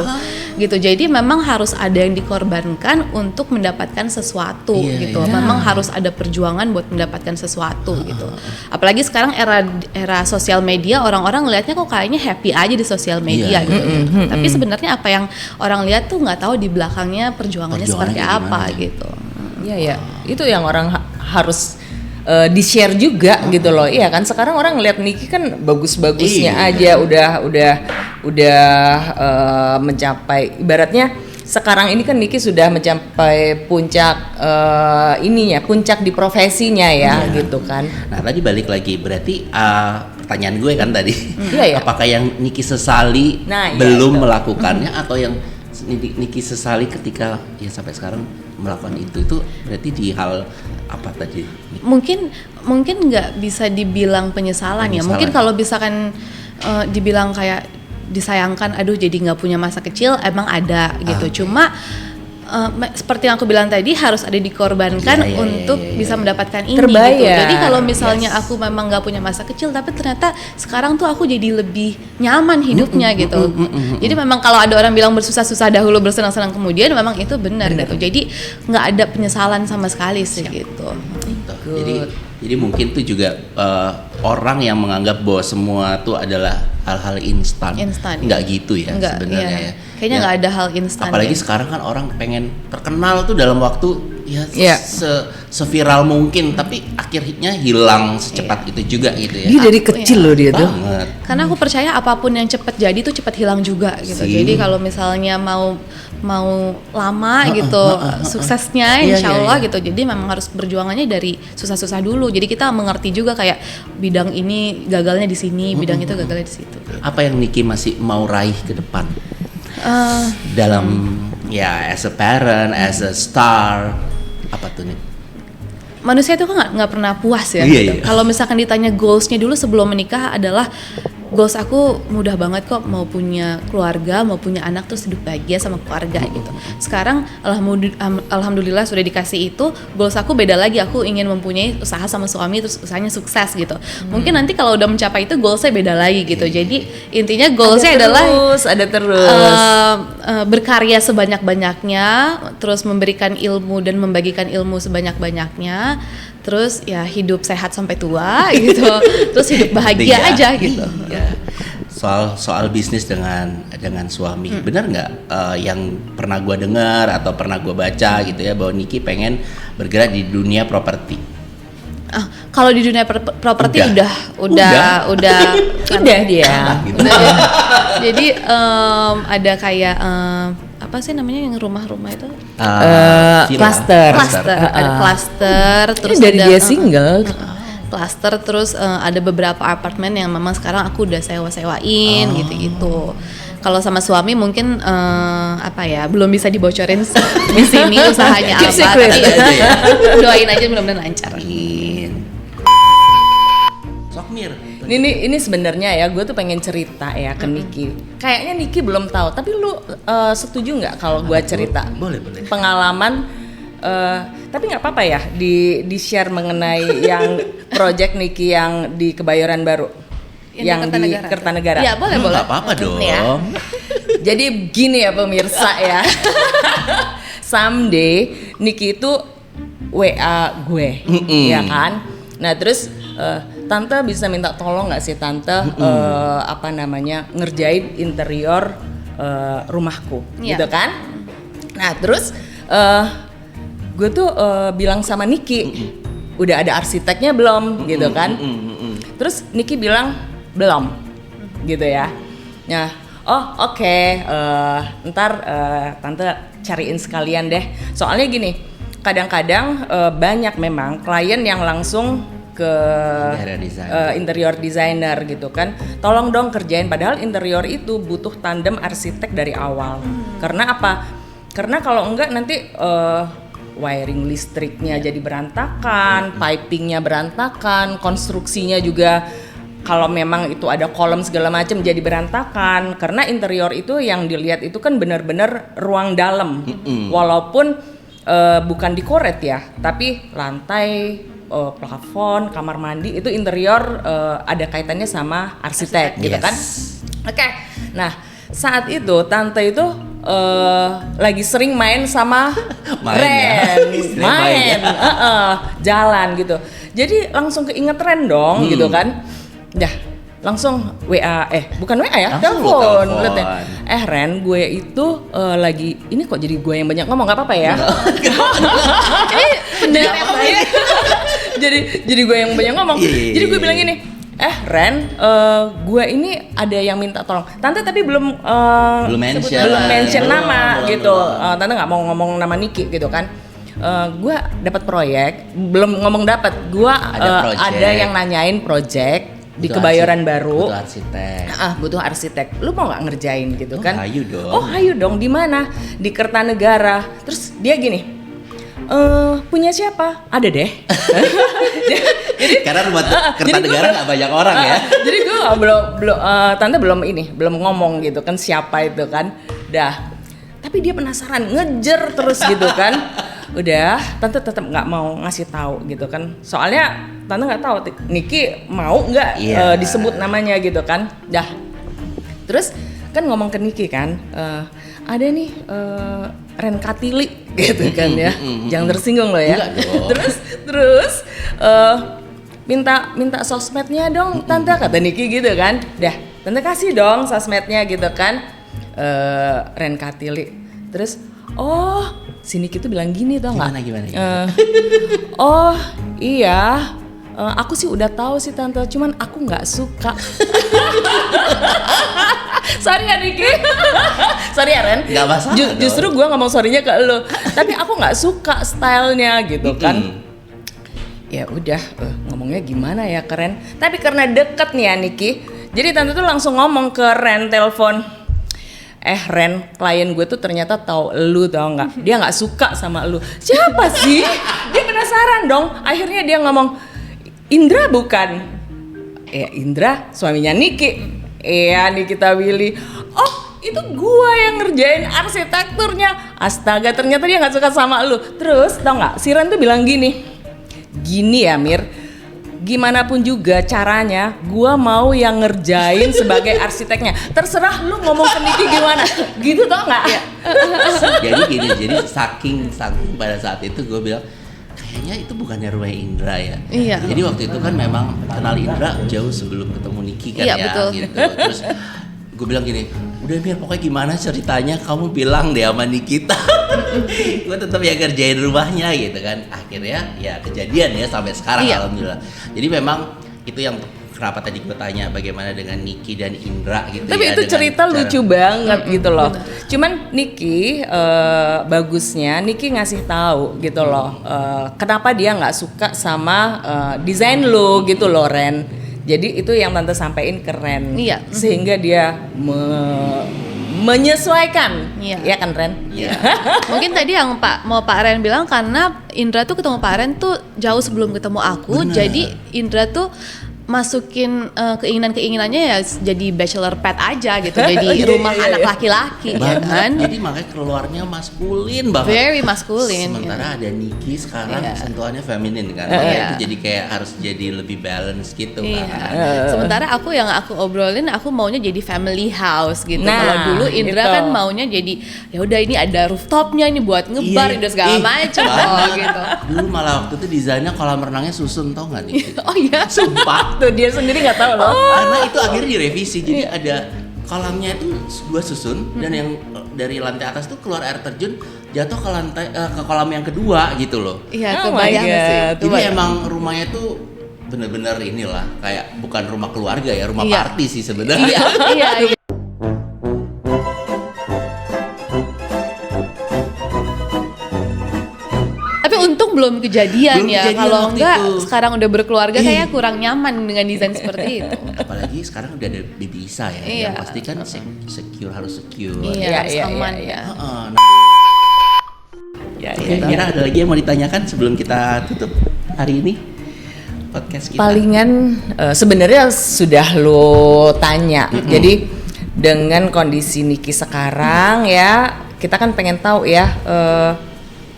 Gitu. Jadi memang harus ada yang dikorbankan untuk mendapatkan sesuatu gitu. Memang harus ada perjuangan buat mendapatkan sesuatu gitu. Apalagi sekarang era sosial media, orang-orang ngelihatnya kok kayaknya happy aja di sosial media gitu. Tapi sebenarnya apa yang orang lihat tuh nggak tahu di belakangnya perjuangannya seperti apa gitu. Iya, itu yang orang harus di-share juga gitu loh. Iya kan, sekarang orang ngeliat Niki kan bagus-bagusnya aja udah mencapai, ibaratnya sekarang ini kan Niki sudah mencapai puncak puncak di profesinya ya gitu kan. Nah tadi balik lagi, berarti pertanyaan gue kan tadi, apakah yang Niki sesali belum melakukannya atau yang Niki sesali ketika ya sampai sekarang melakukan itu berarti di hal apa tadi? Mungkin nggak bisa dibilang penyesalan ya. Mungkin kalau misalkan dibilang kayak disayangkan, aduh jadi nggak punya masa kecil, emang ada gitu. Cuma seperti yang aku bilang tadi, harus ada dikorbankan untuk bisa mendapatkan ini gitu. Jadi kalau misalnya aku memang nggak punya masa kecil, tapi ternyata sekarang tuh aku jadi lebih nyaman hidupnya gitu. Jadi memang kalau ada orang bilang bersusah-susah dahulu, bersenang-senang kemudian, memang itu benar gitu. Jadi nggak ada penyesalan sama sekali sih gitu. Jadi mungkin tuh juga orang yang menganggap bahwa semua tuh adalah hal-hal instan. Nggak gitu ya sebenarnya ya. Kayaknya nggak ada hal instan. Apalagi sekarang kan orang pengen terkenal tuh dalam waktu seviral mungkin, tapi akhirnya hilang secepat itu juga gitu ya. Dia dari kecil loh dia tuh. Karena aku percaya apapun yang cepat jadi tuh cepat hilang juga gitu. Jadi kalau misalnya mau lama gitu suksesnya insya Allah gitu, jadi memang harus berjuangannya dari susah-susah dulu. Jadi kita mengerti juga kayak bidang ini gagalnya di sini, bidang itu gagalnya di situ. Apa yang Niki masih mau raih ke depan dalam as a parent, as a star, apa tuh nih? Manusia itu kan nggak pernah puas ya. Gitu. Kalau misalkan ditanya goalsnya dulu sebelum menikah adalah, goals aku mudah banget kok, mau punya keluarga, mau punya anak, terus hidup bahagia sama keluarga gitu. Sekarang alhamdulillah sudah dikasih itu. Goals aku beda lagi, aku ingin mempunyai usaha sama suami, terus usahanya sukses gitu. Mungkin nanti kalau udah mencapai itu goalsnya beda lagi gitu. Jadi intinya goalsnya adalah berkarya sebanyak-banyaknya, terus memberikan ilmu dan membagikan ilmu sebanyak-banyaknya. Terus ya hidup sehat sampai tua gitu, terus hidup bahagia aja gitu. Soal bisnis dengan suami, benar nggak yang pernah gue dengar atau pernah gue baca gitu ya, bahwa Niki pengen bergerak di dunia properti? Kalau di dunia properti udah dia. Gitu. Jadi ada kayak apa sih namanya yang rumah-rumah itu? Cluster. Ada cluster, terus dari ada dia single. Cluster, terus ada beberapa apartemen yang memang sekarang aku udah sewa-sewain gitu-gitu. Kalau sama suami mungkin belum bisa dibocorin di sini usahanya apa, tapi doain aja mudah-mudahan lancar. Sokmir. Ini sebenarnya ya, gue tuh pengen cerita ya ke Niki. Kayaknya Niki belum tahu, tapi lu setuju nggak kalau gue cerita? Boleh. Pengalaman, tapi nggak apa-apa ya di share mengenai yang project Niki yang di Kebayoran Baru, yang di Kertanegara. Ya boleh. Nggak apa-apa dong. Ya. Jadi gini ya pemirsa ya. Someday Niki itu WA gue, ya kan? Nah terus Tante bisa minta tolong nggak sih Tante ngerjain interior rumahku, gitu kan? Nah terus gue tuh bilang sama Niki, udah ada arsiteknya belum, gitu kan? Terus Niki bilang belum, gitu ya. Nah, oke, ntar Tante cariin sekalian deh. Soalnya gini, kadang-kadang banyak memang klien yang langsung ke interior designer gitu kan, tolong dong kerjain, padahal interior itu butuh tandem arsitek dari awal. Karena apa? Karena kalau enggak nanti wiring listriknya jadi berantakan, pipingnya berantakan, konstruksinya juga kalau memang itu ada kolom segala macam jadi berantakan. Karena interior itu yang dilihat itu kan benar-benar ruang dalam, walaupun bukan decorate ya, tapi lantai, plafon, kamar mandi itu interior ada kaitannya sama arsitek gitu kan. Oke. Nah, saat itu tante itu lagi sering main sama Ren, jalan gitu. Jadi langsung keinget Ren dong gitu kan. Dah langsung WA, bukan WA ya, telepon. Ren, gue itu lagi, ini kok jadi gue yang banyak ngomong, nggak apa-apa ya? jadi gue yang banyak ngomong. Jadi gue bilang gini, Ren, gue ini ada yang minta tolong. Tante tadi belum mention nama gitu. Tante nggak mau ngomong nama Niki gitu kan. Gue dapat proyek, belum ngomong dapat. Gue ada yang nanyain proyek di Kebayoran Baru. Butuh arsitek. Butuh arsitek. Lu mau nggak ngerjain gitu kan? Ayo dong. Ayo dong. Di mana? Di Kertanegara. Terus dia gini, punya siapa? Ada deh. Jadi karena rumah Kertanegara nggak banyak orang ya. Jadi gue tante belum ngomong gitu kan siapa itu kan. Dah. Tapi dia penasaran, ngejer terus gitu kan. Udah, tante tetap nggak mau ngasih tahu gitu kan. Soalnya tante nggak tahu Niki mau nggak disebut namanya gitu kan. Dah. Terus kan ngomong ke Niki kan, ada nih Ren Katili gitu kan ya. Jangan tersinggung loh ya. Terus minta sosmednya dong tante, kata Niki gitu kan. Dah, tante kasih dong sosmednya gitu kan. Ren Katili. Terus si Niki tuh bilang gini tau nggak? Gimana? Iya, aku sih udah tahu sih tante, cuman aku nggak suka. Sorry ya Niki. Sorry ya Ren. Nggak masalah. Justru gue ngomong sorrynya ke lo. Tapi aku nggak suka stylenya gitu kan. Ya udah, ngomongnya gimana ya ke Ren. Tapi karena deket nih ya Niki, jadi tante tuh langsung ngomong ke Ren, telepon. Ren, klien gue tuh ternyata tahu lu, tau nggak? Dia nggak suka sama lu. Siapa sih? Dia penasaran dong. Akhirnya dia ngomong, Indra bukan? Indra suaminya Niki. Nikita Willy. Oh, itu gue yang ngerjain arsitekturnya. Astaga, ternyata dia nggak suka sama lu. Terus tau nggak? Si Ren tuh bilang gini ya Mir. Gimana pun juga caranya, gua mau yang ngerjain sebagai arsiteknya. Terserah lu ngomong ke Niki gimana, gitu tau nggak? jadi saking pada saat itu gue bilang kayaknya itu bukannya rumah Indra ya. Iya. Jadi waktu itu kan memang kenal Indra jauh sebelum ketemu Niki kan ya. Betul. Gitu. Terus gue bilang gini, udah Mir pokoknya gimana ceritanya kamu bilang deh sama Nikita. Gue tetap ya kerjain rumahnya gitu kan. Akhirnya ya kejadian ya sampai sekarang alhamdulillah. Jadi memang itu yang kenapa tadi gue tanya bagaimana dengan Niki dan Indra gitu. Tapi ya. Tapi itu cerita lucu banget gitu loh. Cuman Niki bagusnya Niki ngasih tahu gitu loh. Kenapa dia nggak suka sama desain lo gitu loh Ren. Jadi itu yang tante sampein ke Ren. Sehingga dia menyesuaikan. Ya kan Ren? Iya. Mungkin tadi yang Pak Ren bilang karena Indra tuh ketemu Pak Ren tuh jauh sebelum ketemu aku. Bener. Jadi Indra tuh masukin keinginannya ya jadi bachelor pad aja gitu, jadi rumah anak laki-laki ya kan. Jadi makanya keluarnya maskulin banget. Very maskulin. Sementara ada Niki sekarang sentuhannya feminin kan. Itu jadi kayak harus jadi lebih balance gitu kan. Sementara aku obrolin aku maunya jadi family house gitu. Kalau dulu Indra kan maunya jadi ya udah ini ada rooftopnya ini buat ngebar udah segala macam gitu. Dulu malah waktu itu desainnya kolam renangnya susun tau nggak Niki? Oh iya. Sumpah. Tuh dia sendiri nggak tahu loh. Karena itu akhirnya direvisi. Jadi ada kolamnya itu 2 susun dan yang dari lantai atas tuh keluar air terjun jatuh ke lantai ke kolam yang kedua gitu loh. Iya, kebayang sih. Jadi emang rumahnya tuh bener-bener inilah kayak bukan rumah keluarga ya, rumah party sih sebenarnya. Iya. belum kejadian ya. Kalau enggak itu. sekarang udah berkeluarga kayak kurang nyaman dengan desain seperti itu. Apalagi sekarang udah ada baby Isa ya, yang pasti kan secure, harus secure. Harus aman ya. Kira ada lagi yang mau ditanyakan sebelum kita tutup hari ini podcast kita? Palingan sebenarnya sudah lo tanya. Jadi dengan kondisi Niki sekarang ya, kita kan pengen tahu ya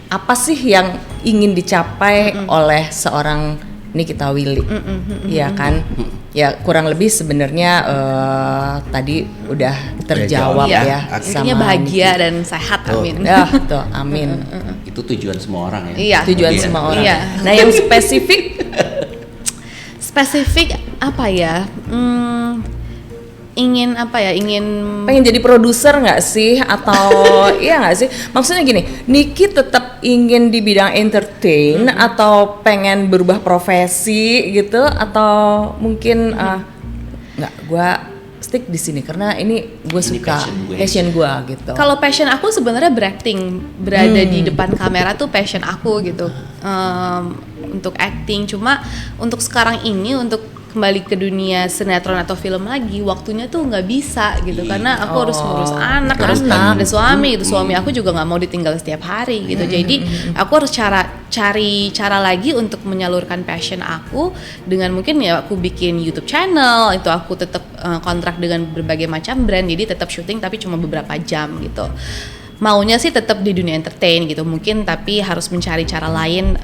apa sih yang ingin dicapai oleh seorang Nikita Willy, ya kan? Ya kurang lebih sebenarnya tadi udah terjawab ya. Intinya bahagia Niki. Dan sehat, amin. Ya, tuh, amin. Itu tujuan semua orang ya. Iya. Tujuan semua orang. Iya. Nah yang spesifik apa ya? Ingin pengen jadi produser nggak sih atau iya nggak sih, maksudnya gini, Niki tetap ingin di bidang entertain atau pengen berubah profesi gitu, atau mungkin nggak, gue stick di sini karena ini gue suka, passion gue gitu. Kalau passion aku sebenarnya berakting, berada di depan kamera tuh passion aku gitu, untuk acting. Cuma untuk sekarang ini untuk kembali ke dunia sinetron atau film lagi, waktunya tuh nggak bisa gitu, karena aku harus ngurus anak, harus ada suami gitu. Suami aku juga nggak mau ditinggal setiap hari gitu. Jadi aku harus cari cara lagi untuk menyalurkan passion aku, dengan mungkin ya aku bikin YouTube channel, itu aku tetap kontrak dengan berbagai macam brand, jadi tetap syuting tapi cuma beberapa jam gitu. Maunya sih tetap di dunia entertain gitu mungkin, tapi harus mencari cara lain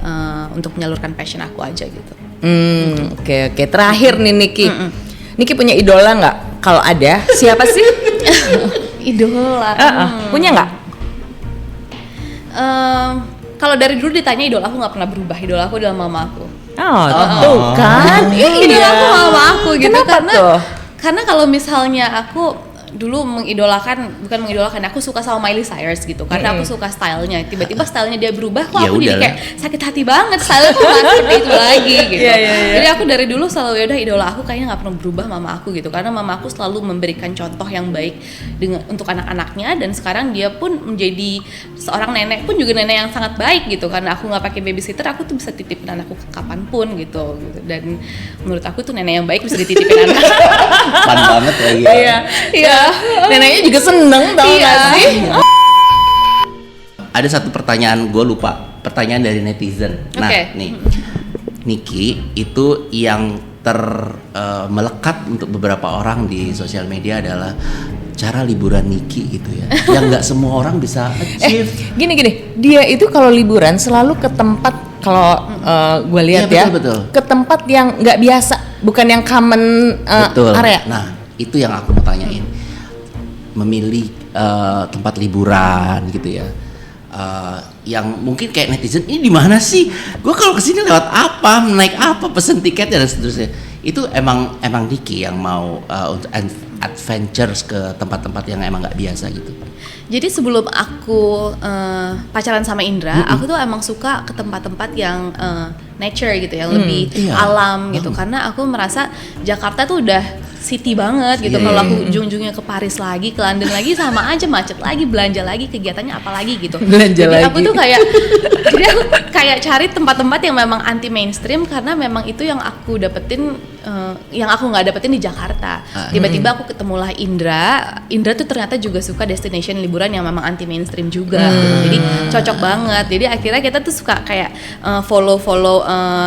untuk menyalurkan passion aku aja gitu. Oke. Terakhir nih Niki, Niki punya idola nggak? Kalau ada, siapa sih? Idola? Punya nggak? Kalau dari dulu ditanya idola aku nggak pernah berubah. Idola aku adalah mama aku. Tuh kan? Idola aku mama aku gitu. Kenapa Karena kalau misalnya aku dulu bukan mengidolakan, aku suka sama Miley Cyrus gitu, karena aku suka stylenya. Tiba-tiba stylenya dia berubah, kok aku jadi kayak sakit hati banget, style aku nggak seperti itu lagi gitu. Jadi aku dari dulu selalu yaudah idola aku kayaknya nggak pernah berubah mama aku gitu, karena mama aku selalu memberikan contoh yang baik untuk anak-anaknya, dan sekarang dia pun menjadi seorang nenek pun juga nenek yang sangat baik gitu, karena aku nggak pakai babysitter, aku tuh bisa titipin anakku kapanpun gitu. Dan menurut aku tuh nenek yang baik bisa dititipin anak. Fun banget lagi. Iya. Neneknya juga seneng tau gak sih? Ada satu pertanyaan, gue lupa, pertanyaan dari netizen. Nah nih, Niki itu yang melekat untuk beberapa orang di sosial media adalah cara liburan Niki gitu ya, yang nggak semua orang bisa achieve. Gini, dia itu kalau liburan selalu ke tempat, kalau gue lihat betul. Ke tempat yang nggak biasa, bukan yang common area. Nah itu yang aku mau tanyain, memilih tempat liburan gitu ya, yang mungkin kayak netizen, ini di mana sih? Gue kalau kesini lewat apa, naik apa, pesen tiket dan seterusnya. Itu emang Niki yang mau untuk adventures ke tempat-tempat yang emang nggak biasa gitu. Jadi sebelum aku pacaran sama Indra, aku tuh emang suka ke tempat-tempat yang nature gitu, yang lebih alam gitu, karena aku merasa Jakarta tuh udah city banget gitu. Kalau aku ujung-ujungnya ke Paris lagi, ke London lagi, sama aja, macet lagi, belanja lagi, kegiatannya apa lagi gitu. Jadi aku tuh kayak cari tempat-tempat yang memang anti mainstream, karena memang itu yang aku dapetin, yang aku nggak dapetin di Jakarta. Tiba-tiba aku ketemulah Indra tuh ternyata juga suka destination liburan yang memang anti mainstream juga. Jadi cocok banget. Jadi akhirnya kita tuh suka kayak follow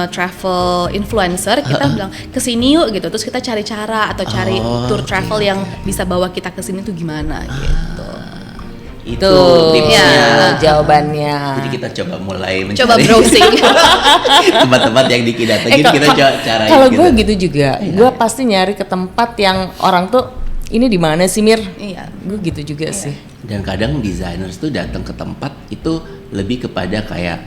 travel influencer. Kita bilang kesini yuk gitu. Terus kita cari cara atau cari tour travel yang bisa bawa kita kesini tuh gimana gitu. Itu tipsnya, jawabannya. Jadi kita coba mulai coba browsing tempat-tempat yang Niki datengin, kita coba carain. Kalau gue gitu juga, gue pasti nyari ke tempat yang orang tuh, ini di mana sih Mir? Iya. Gue gitu juga sih. Dan kadang designers tuh datang ke tempat itu lebih kepada kayak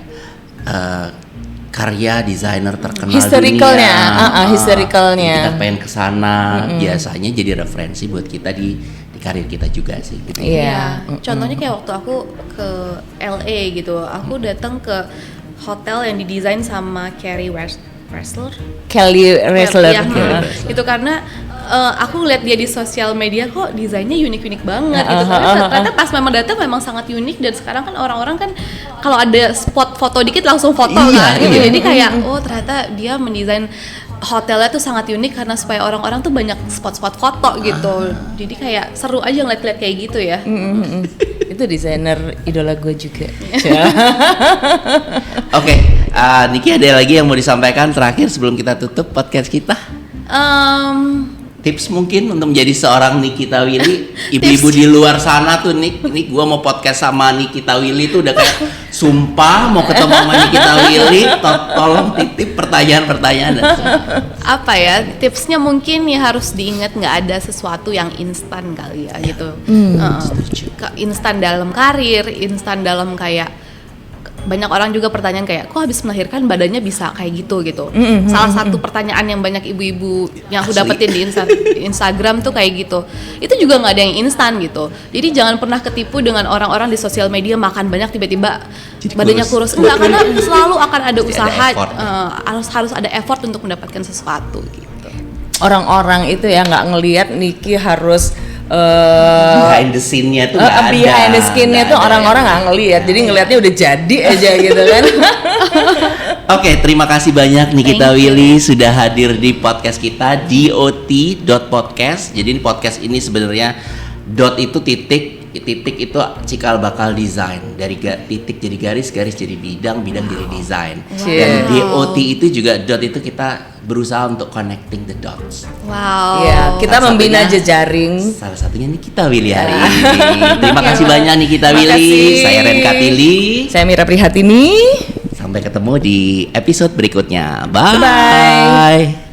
karya desainer terkenal historicalnya, dunia. historicalnya. Kita pengen kesana, biasanya jadi referensi buat kita di karir kita juga sih. Gitu. Iya. Contohnya kayak waktu aku ke LA gitu, aku datang ke hotel yang didesain sama Kelly Wearstler. Ya, Itu karena aku ngeliat dia di sosial media kok desainnya unik-unik banget gitu. Ternyata pas memang datang memang sangat unik, dan sekarang kan orang-orang kan kalau ada spot foto dikit langsung foto kan gitu. Jadi kayak oh ternyata dia mendesain hotelnya tuh sangat unik karena supaya orang-orang tuh banyak spot-spot foto gitu. Jadi kayak seru aja ngeliat-liat kayak gitu ya. Itu desainer idola gue juga. Oke, Niki ada lagi yang mau disampaikan terakhir sebelum kita tutup podcast kita? Tips mungkin untuk menjadi seorang Nikita Willy. Ibu-ibu di luar sana tuh ini gua mau podcast sama Nikita Willy tuh udah kayak sumpah mau ketemu sama Nikita Willy, tolong titip pertanyaan-pertanyaan. Apa ya tipsnya, mungkin ya harus diingat nggak ada sesuatu yang instan kali ya gitu. Instan dalam karir, instan dalam kayak banyak orang juga pertanyaan kayak kok habis melahirkan badannya bisa kayak gitu. Salah satu pertanyaan yang banyak ibu-ibu yang aku dapetin di Instagram tuh kayak gitu. Itu juga nggak ada yang instan gitu. Jadi jangan pernah ketipu dengan orang-orang di sosial media makan banyak tiba-tiba badannya kurus. Enggak, karena selalu akan ada usaha, harus ada effort untuk mendapatkan sesuatu gitu. Orang-orang itu ya nggak ngelihat Niki harus behind the scene-nya tuh nggak ada. Behind the scene-nya tuh orang-orang nggak ngelihat, jadi ngelihatnya udah jadi aja gitu kan. Oke, terima kasih banyak Nikita Willy sudah hadir di podcast kita DOT.podcast. Jadi podcast ini sebenarnya dot itu titik itu cikal bakal desain, dari titik jadi garis jadi bidang jadi desain. Dan DOT itu juga dot itu kita berusaha untuk connecting the dots. Wow. Ya, kita membina jejaring. Salah satunya Nikita Willy hari ini. Terima kasih banyak Nikita Willy. Saya Ren Katili. Saya Mira Prihatini. Sampai ketemu di episode berikutnya. Bye. Bye.